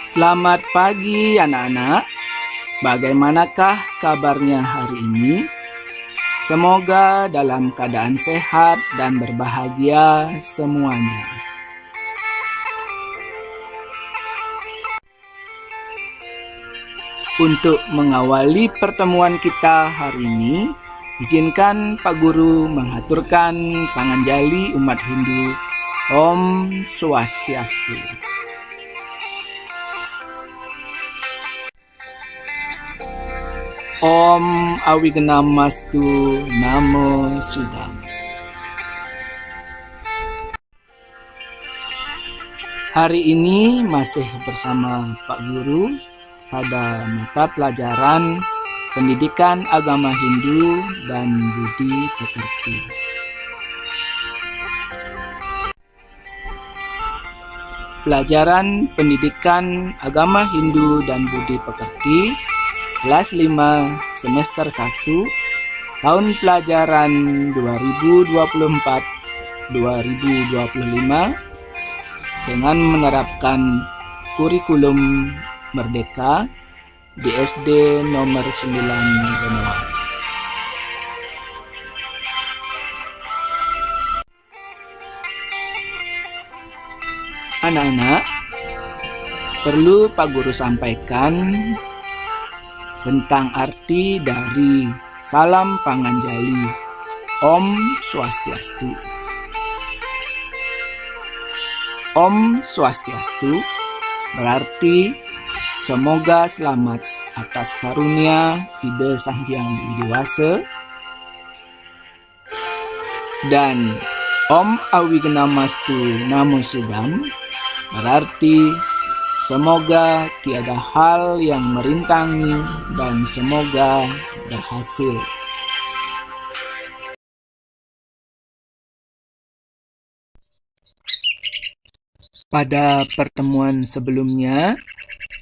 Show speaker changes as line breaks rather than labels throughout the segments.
Selamat pagi anak-anak. Bagaimanakah kabarnya hari ini? Semoga dalam keadaan sehat dan berbahagia semuanya. Untuk mengawali pertemuan kita hari ini, izinkan Pak Guru mengaturkan panganjali umat Hindu. Om Swastiastu. Om Awignamastu Namo Sudam. Hari ini masih bersama Pak Guru pada mata pelajaran Pendidikan Agama Hindu dan Budi Pekerti. Pelajaran Pendidikan Agama Hindu dan Budi Pekerti kelas 5 semester 1 tahun pelajaran 2024-2025 dengan menerapkan kurikulum Merdeka di SD nomor 9 Benoa. Anak-anak, perlu Pak Guru sampaikan tentang arti dari salam panganjali Om Swastiastu. Om Swastiastu berarti semoga selamat atas karunia Ida Sang Hyang Widi Wasa, dan Om Awignamastu Namo Sudam berarti semoga tiada hal yang merintangi dan semoga berhasil. Pada pertemuan sebelumnya,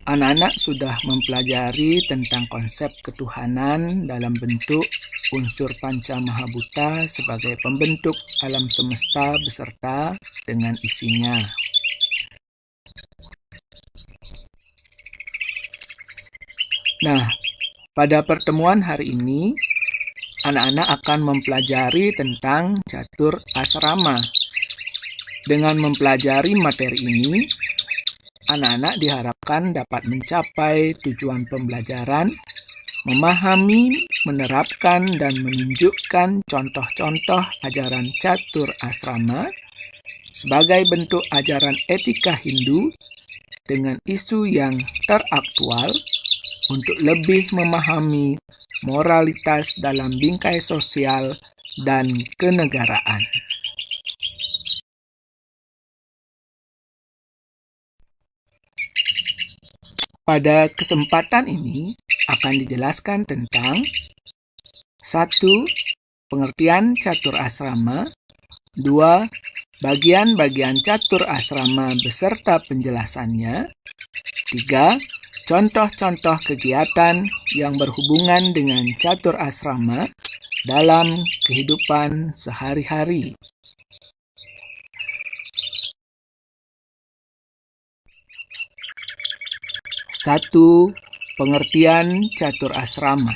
anak-anak sudah mempelajari tentang konsep ketuhanan dalam bentuk unsur Panca Mahabhuta sebagai pembentuk alam semesta beserta dengan isinya. Nah, pada pertemuan hari ini, anak-anak akan mempelajari tentang catur asrama. Dengan mempelajari materi ini, anak-anak diharapkan dapat mencapai tujuan pembelajaran, memahami, menerapkan, dan menunjukkan contoh-contoh ajaran catur asrama sebagai bentuk ajaran etika Hindu dengan isu yang teraktual untuk lebih memahami moralitas dalam bingkai sosial dan kenegaraan. Pada kesempatan ini akan dijelaskan tentang 1. Pengertian catur asrama, 2. Bagian-bagian catur asrama beserta penjelasannya, 3. Contoh-contoh kegiatan yang berhubungan dengan catur asrama dalam kehidupan sehari-hari. Satu, pengertian catur asrama.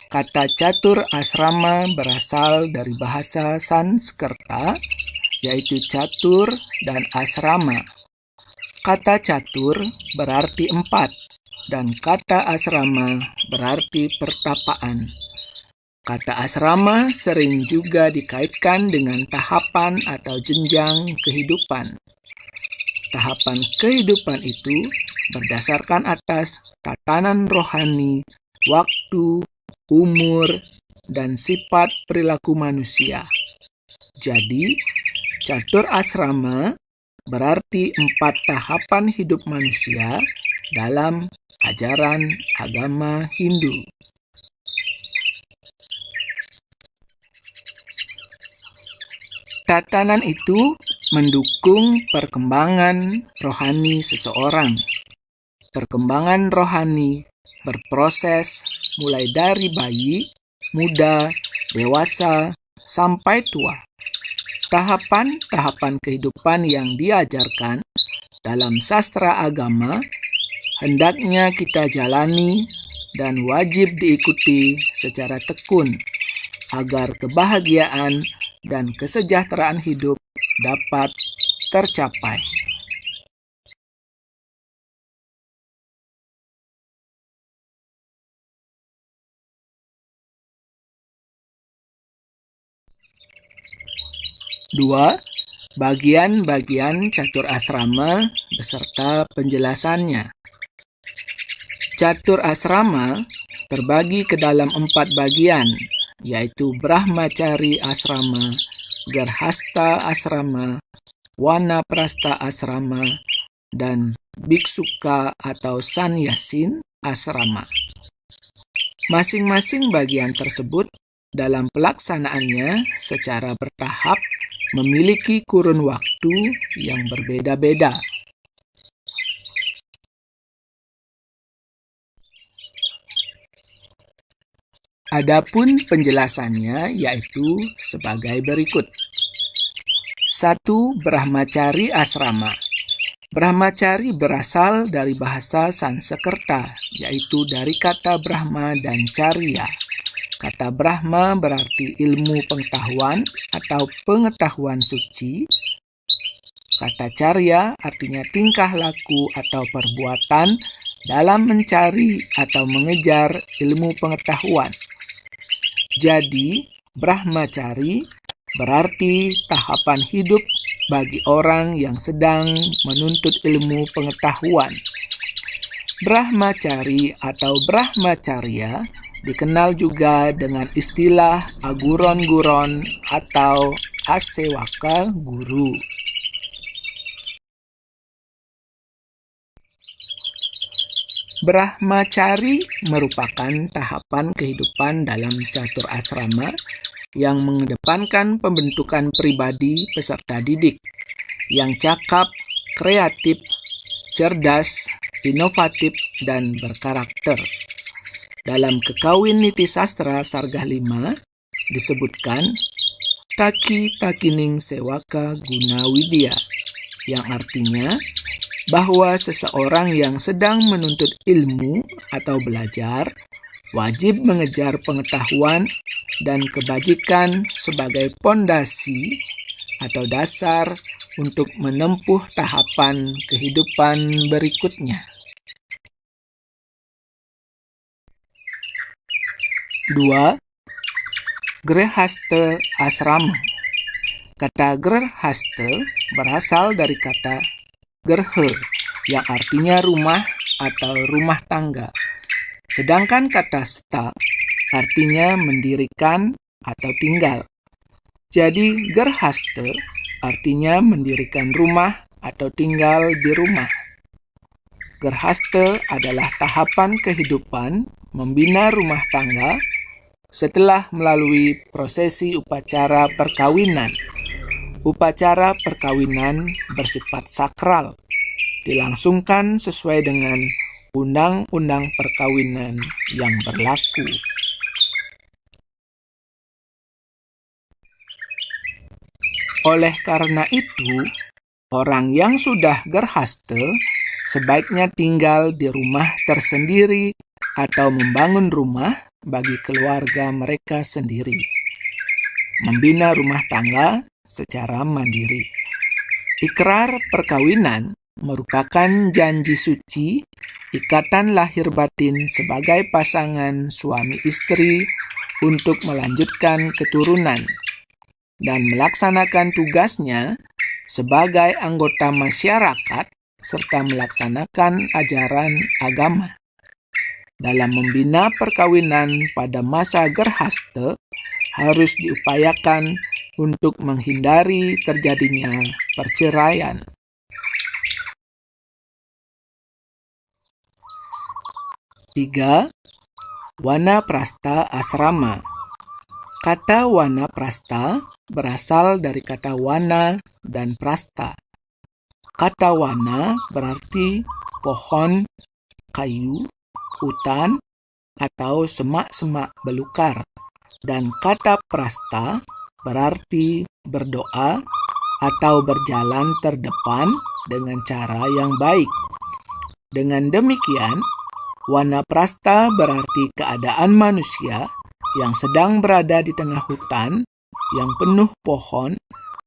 Kata catur asrama berasal dari bahasa Sanskerta, yaitu catur dan asrama. Kata catur berarti 4, dan kata asrama berarti pertapaan. Kata asrama sering juga dikaitkan dengan tahapan atau jenjang kehidupan. Tahapan kehidupan itu berdasarkan atas tatanan rohani, waktu, umur, dan sifat perilaku manusia. Jadi, catur asrama berarti 4 tahapan hidup manusia dalam ajaran agama Hindu. Tatanan itu mendukung perkembangan rohani seseorang. Perkembangan rohani berproses mulai dari bayi, muda, dewasa, sampai tua. Tahapan-tahapan kehidupan yang diajarkan dalam sastra agama hendaknya kita jalani dan wajib diikuti secara tekun agar kebahagiaan dan kesejahteraan hidup dapat tercapai. Dua, bagian-bagian catur asrama beserta penjelasannya. Catur asrama terbagi ke dalam 4 bagian, yaitu Brahmacari asrama, Garhasta asrama, Wanaprastha asrama, dan Biksuka atau Sannyasin asrama. Masing-masing bagian tersebut dalam pelaksanaannya secara bertahap memiliki kurun waktu yang berbeda-beda. Adapun penjelasannya yaitu sebagai berikut. 1. Brahmacari asrama. Brahmacari berasal dari bahasa Sanskerta, yaitu dari kata Brahma dan Carya. Kata Brahma berarti ilmu pengetahuan atau pengetahuan suci. Kata Carya artinya tingkah laku atau perbuatan dalam mencari atau mengejar ilmu pengetahuan. Jadi, Brahmacari berarti tahapan hidup bagi orang yang sedang menuntut ilmu pengetahuan. Brahmacari atau Brahmacarya dikenal juga dengan istilah aguron-guron atau asewaka guru. Brahmacari merupakan tahapan kehidupan dalam catur asrama yang mengedepankan pembentukan pribadi peserta didik yang cakap, kreatif, cerdas, inovatif, dan berkarakter. Dalam Kekawin Niti Sastra Sargah 5 disebutkan Taki Takining Sewaka Guna Widya, yang artinya bahwa seseorang yang sedang menuntut ilmu atau belajar wajib mengejar pengetahuan dan kebajikan sebagai pondasi atau dasar untuk menempuh tahapan kehidupan berikutnya. 2. Grehasta asrama. Kata Grehasta berasal dari kata Gerhe, yang artinya rumah atau rumah tangga. Sedangkan kata sta artinya mendirikan atau tinggal. Jadi Gerhasta artinya mendirikan rumah atau tinggal di rumah. Gerhasta adalah tahapan kehidupan membina rumah tangga setelah melalui prosesi upacara perkawinan. Upacara perkawinan bersifat sakral, dilangsungkan sesuai dengan undang-undang perkawinan yang berlaku. Oleh karena itu, orang yang sudah gerhasta sebaiknya tinggal di rumah tersendiri atau membangun rumah bagi keluarga mereka sendiri. Membina rumah tangga secara mandiri. Ikrar perkawinan merupakan janji suci, ikatan lahir batin sebagai pasangan suami istri untuk melanjutkan keturunan dan melaksanakan tugasnya sebagai anggota masyarakat serta melaksanakan ajaran agama. Dalam membina perkawinan pada masa gerhasta harus diupayakan untuk menghindari terjadinya perceraian. Tiga, Wanaprastha asrama. Kata Wanaprastha berasal dari kata wana dan prastha. Kata wana berarti pohon, kayu, hutan, atau semak-semak belukar. Dan kata prastha berarti berdoa atau berjalan terdepan dengan cara yang baik. Dengan demikian, wanaprastha berarti keadaan manusia yang sedang berada di tengah hutan yang penuh pohon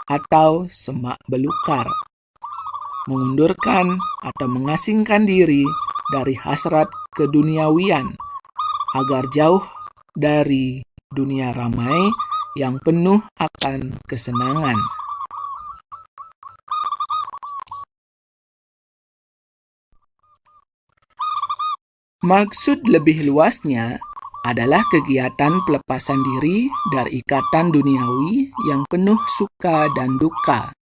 atau semak belukar, mengundurkan atau mengasingkan diri dari hasrat keduniawian agar jauh dari dunia ramai yang penuh akan kesenangan. Maksud lebih luasnya adalah kegiatan pelepasan diri dari ikatan duniawi yang penuh suka dan duka.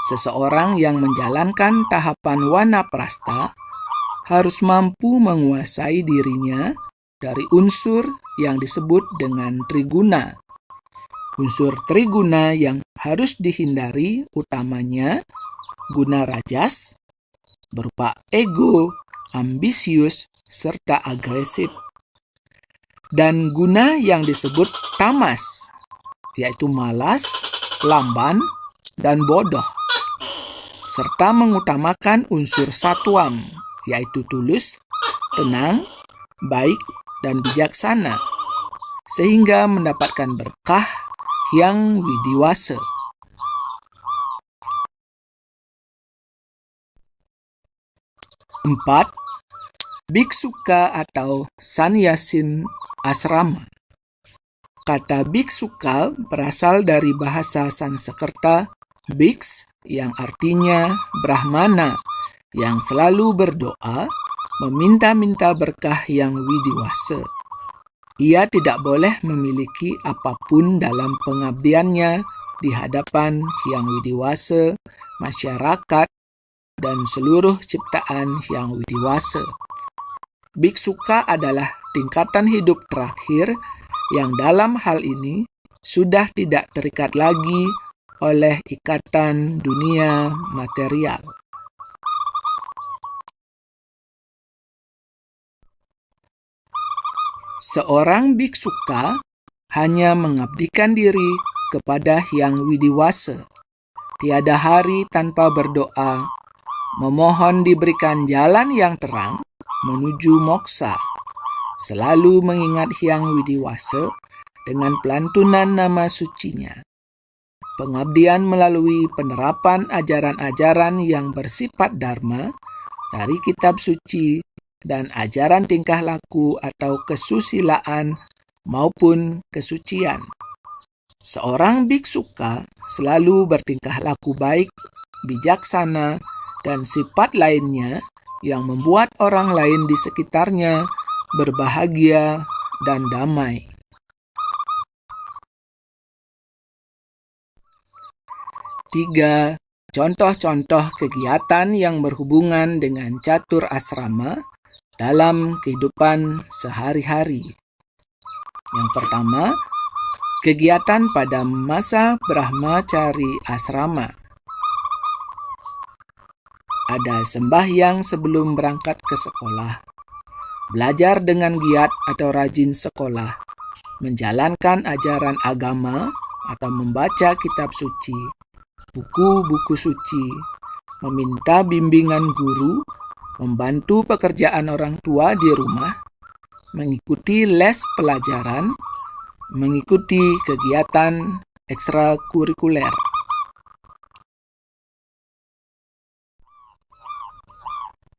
Seseorang yang menjalankan tahapan wanaprastha harus mampu menguasai dirinya dari unsur yang disebut dengan triguna. Unsur triguna yang harus dihindari utamanya guna rajas, berupa ego, ambisius, serta agresif. Dan guna yang disebut tamas, yaitu malas, lamban, dan bodoh. Serta mengutamakan unsur satwam, yaitu tulus, tenang, baik, dan bijaksana, sehingga mendapatkan berkah yang widiwasa. Empat, biksuka atau sannyasin asrama. Kata biksuka berasal dari bahasa Sanskerta biks yang artinya brahmana yang selalu berdoa meminta-minta berkah yang widiwasa. Ia tidak boleh memiliki apapun dalam pengabdiannya di hadapan yang widiwasa, masyarakat, dan seluruh ciptaan yang widiwasa. Biksuka adalah tingkatan hidup terakhir yang dalam hal ini sudah tidak terikat lagi oleh ikatan dunia material. Seorang biksuka hanya mengabdikan diri kepada yang widiwasa. Tiada hari tanpa berdoa, memohon diberikan jalan yang terang menuju moksa, selalu mengingat Hyang Widiwasa dengan pelantunan nama sucinya. Pengabdian melalui penerapan ajaran-ajaran yang bersifat dharma dari kitab suci dan ajaran tingkah laku atau kesusilaan maupun kesucian. Seorang biksuka selalu bertingkah laku baik, bijaksana, dan sifat lainnya yang membuat orang lain di sekitarnya berbahagia dan damai. Tiga, contoh-contoh kegiatan yang berhubungan dengan catur asrama dalam kehidupan sehari-hari. Yang pertama, kegiatan pada masa Brahmacari asrama. Ada sembahyang sebelum berangkat ke sekolah, belajar dengan giat atau rajin sekolah, menjalankan ajaran agama atau membaca kitab suci, buku-buku suci, meminta bimbingan guru, membantu pekerjaan orang tua di rumah, mengikuti les pelajaran, mengikuti kegiatan ekstrakurikuler.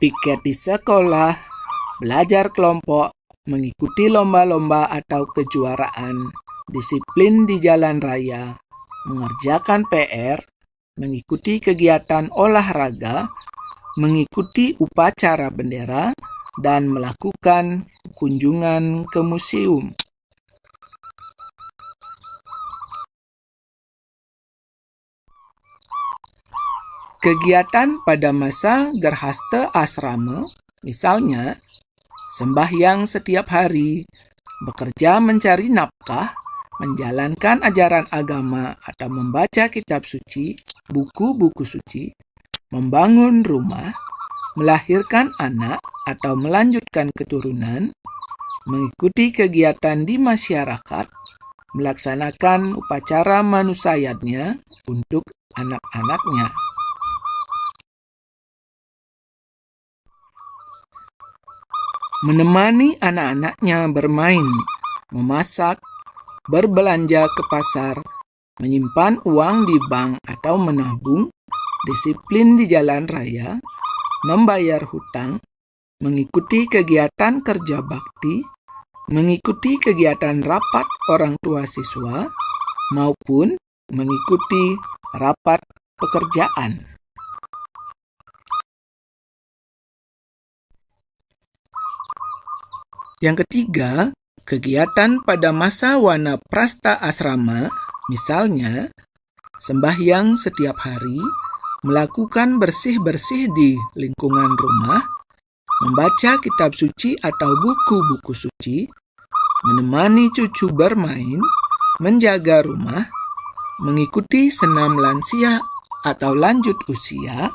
Piket di sekolah, belajar kelompok, mengikuti lomba-lomba atau kejuaraan, disiplin di jalan raya, mengerjakan PR, mengikuti kegiatan olahraga, mengikuti upacara bendera, dan melakukan kunjungan ke museum. Kegiatan pada masa Grahastha asrama, misalnya sembahyang setiap hari, bekerja mencari nafkah, menjalankan ajaran agama atau membaca kitab suci, buku-buku suci, membangun rumah, melahirkan anak atau melanjutkan keturunan, mengikuti kegiatan di masyarakat, melaksanakan upacara manusayatnya untuk anak-anaknya. menemani anak-anaknya bermain, memasak, berbelanja ke pasar, menyimpan uang di bank atau menabung, disiplin di jalan raya, membayar hutang, mengikuti kegiatan kerja bakti, mengikuti kegiatan rapat orang tua siswa, maupun mengikuti rapat pekerjaan. Yang ketiga, kegiatan pada masa wanaprastha asrama, misalnya sembahyang setiap hari, melakukan bersih-bersih di lingkungan rumah, membaca kitab suci atau buku-buku suci, menemani cucu bermain, menjaga rumah, mengikuti senam lansia atau lanjut usia,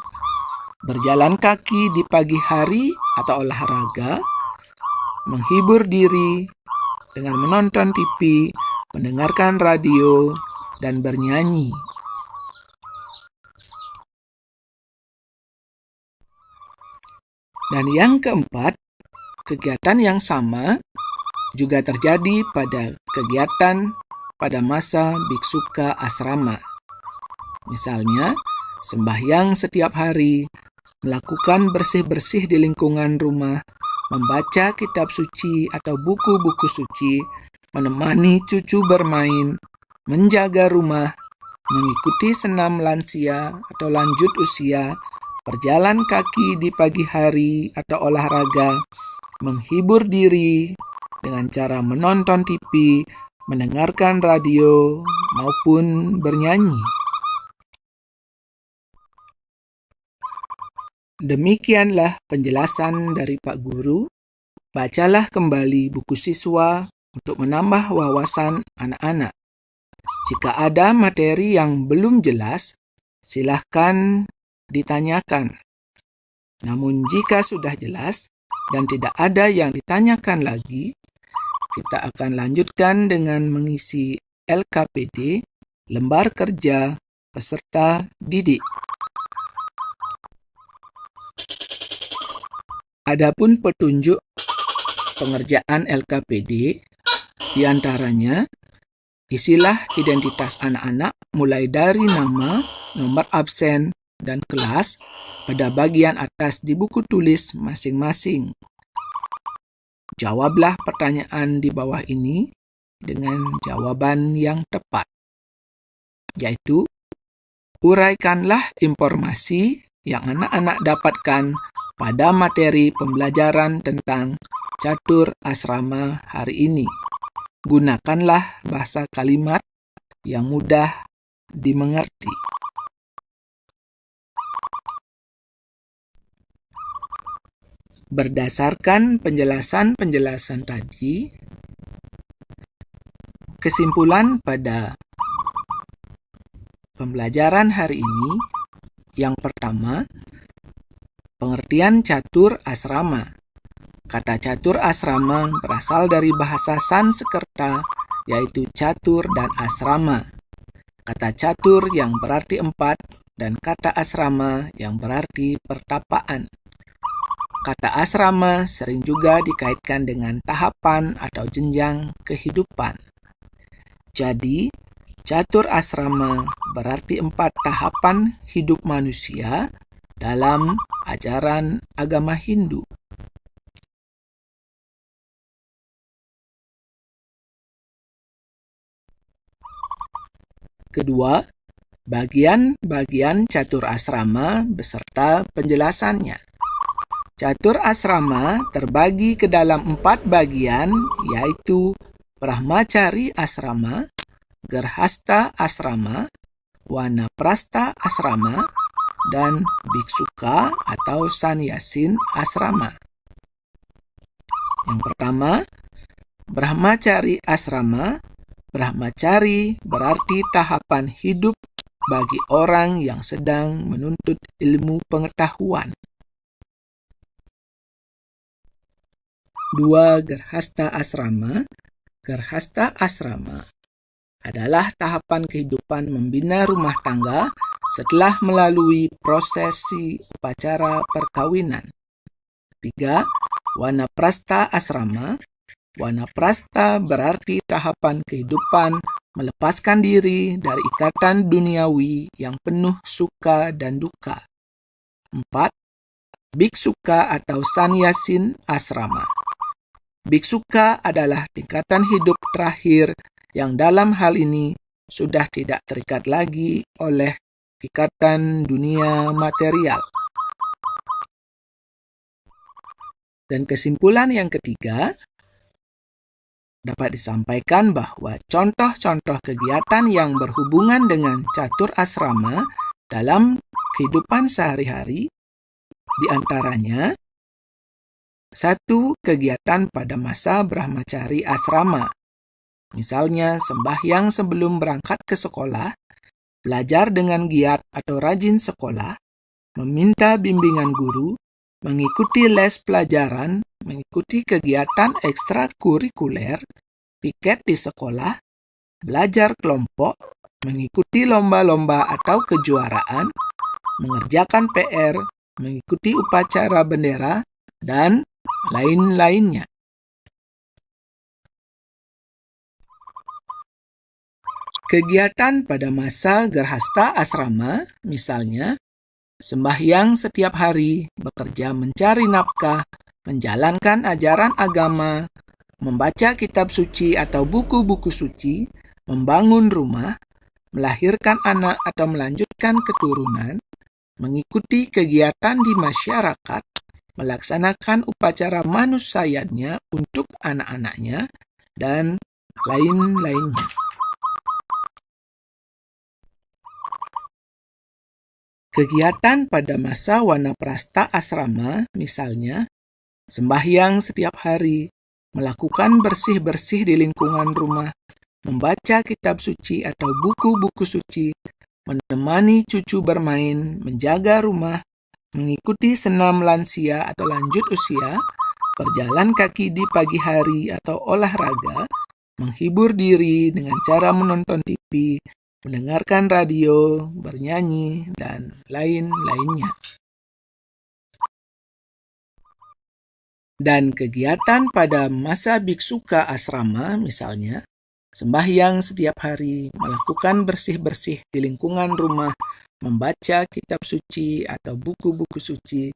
berjalan kaki di pagi hari atau olahraga, menghibur diri dengan menonton TV, mendengarkan radio, dan bernyanyi. Dan yang keempat, kegiatan yang sama juga terjadi pada kegiatan pada masa biksuka asrama. Misalnya, sembahyang setiap hari, melakukan bersih-bersih di lingkungan rumah, membaca kitab suci atau buku-buku suci, menemani cucu bermain, menjaga rumah, mengikuti senam lansia atau lanjut usia, berjalan kaki di pagi hari atau olahraga, menghibur diri dengan cara menonton TV, mendengarkan radio, maupun bernyanyi. Demikianlah penjelasan dari Pak Guru. Bacalah kembali buku siswa untuk menambah wawasan anak-anak. Jika ada materi yang belum jelas, silahkan ditanyakan. Namun jika sudah jelas dan tidak ada yang ditanyakan lagi, kita akan lanjutkan dengan mengisi LKPD, lembar kerja peserta didik. Adapun petunjuk pengerjaan LKPD, diantaranya isilah identitas anak-anak mulai dari nama, nomor absen, dan kelas pada bagian atas di buku tulis masing-masing. Jawablah pertanyaan di bawah ini dengan jawaban yang tepat, yaitu uraikanlah informasi yang anak-anak dapatkan pada materi pembelajaran tentang catur asrama hari ini. Gunakanlah bahasa kalimat yang mudah dimengerti. Berdasarkan penjelasan-penjelasan tadi, kesimpulan pada pembelajaran hari ini, yang pertama, pengertian catur asrama. Kata catur asrama berasal dari bahasa Sanskerta, yaitu catur dan asrama. Kata catur yang berarti 4 dan kata asrama yang berarti pertapaan. Kata asrama sering juga dikaitkan dengan tahapan atau jenjang kehidupan. Jadi, catur asrama berarti 4 tahapan hidup manusia dalam ajaran agama Hindu. Kedua, bagian-bagian catur asrama beserta penjelasannya. Catur asrama terbagi ke dalam 4 bagian, yaitu Brahmacari asrama, Gerhasta asrama, Wanaprastha asrama, dan Biksuka atau Sannyasin asrama. Yang pertama, Brahmacari asrama. Brahmacari berarti tahapan hidup bagi orang yang sedang menuntut ilmu pengetahuan. 2. Gerhasta asrama. Gerhasta asrama adalah tahapan kehidupan membina rumah tangga setelah melalui prosesi upacara perkawinan. 3. Wanaprastha asrama. Wanaprastha berarti tahapan kehidupan melepaskan diri dari ikatan duniawi yang penuh suka dan duka. 4. Biksuka atau sannyasin asrama. Biksuka adalah tingkatan hidup terakhir yang dalam hal ini sudah tidak terikat lagi oleh ikatan dunia material. Dan kesimpulan yang ketiga, dapat disampaikan bahwa contoh-contoh kegiatan yang berhubungan dengan catur asrama dalam kehidupan sehari-hari diantaranya 1. Kegiatan pada masa Brahmacari asrama. Misalnya sembahyang sebelum berangkat ke sekolah, belajar dengan giat atau rajin sekolah, meminta bimbingan guru, mengikuti les pelajaran, mengikuti kegiatan ekstrakurikuler, piket di sekolah, belajar kelompok, mengikuti lomba-lomba atau kejuaraan, mengerjakan PR, mengikuti upacara bendera, dan lain-lainnya. Kegiatan pada masa Gerhasta asrama, misalnya, sembahyang setiap hari, bekerja mencari nafkah, menjalankan ajaran agama, membaca kitab suci atau buku-buku suci, membangun rumah, melahirkan anak atau melanjutkan keturunan, mengikuti kegiatan di masyarakat, melaksanakan upacara manusianya untuk anak-anaknya, dan lain-lainnya. Kegiatan pada masa Wanaprastha asrama, misalnya, sembahyang setiap hari, melakukan bersih-bersih di lingkungan rumah, membaca kitab suci atau buku-buku suci, menemani cucu bermain, menjaga rumah, mengikuti senam lansia atau lanjut usia, berjalan kaki di pagi hari atau olahraga, menghibur diri dengan cara menonton TV, mendengarkan radio, bernyanyi, dan lain-lainnya. Dan kegiatan pada masa biksuka asrama, misalnya, sembahyang setiap hari, melakukan bersih-bersih di lingkungan rumah, membaca kitab suci atau buku-buku suci,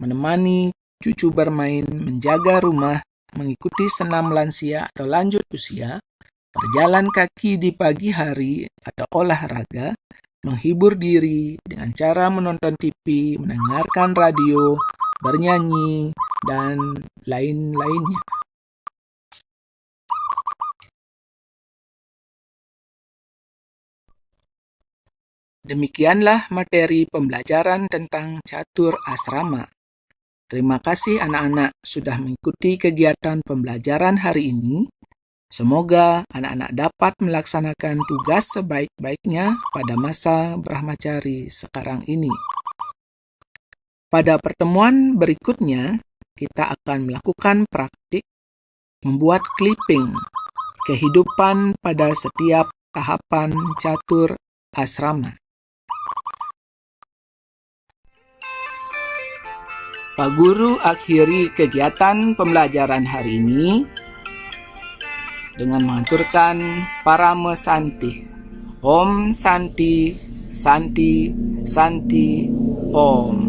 menemani cucu bermain, menjaga rumah, mengikuti senam lansia atau lanjut usia, berjalan kaki di pagi hari atau olahraga, menghibur diri dengan cara menonton TV, mendengarkan radio, bernyanyi, dan lain-lainnya. Demikianlah materi pembelajaran tentang catur asrama. Terima kasih anak-anak sudah mengikuti kegiatan pembelajaran hari ini. Semoga anak-anak dapat melaksanakan tugas sebaik-baiknya pada masa Brahmacari sekarang ini. Pada pertemuan berikutnya, kita akan melakukan praktik membuat clipping kehidupan pada setiap tahapan catur asrama. Pak Guru akhiri kegiatan pembelajaran hari ini dengan mengaturkan Parama Santi. Om Santi, Santi, Santi, Om.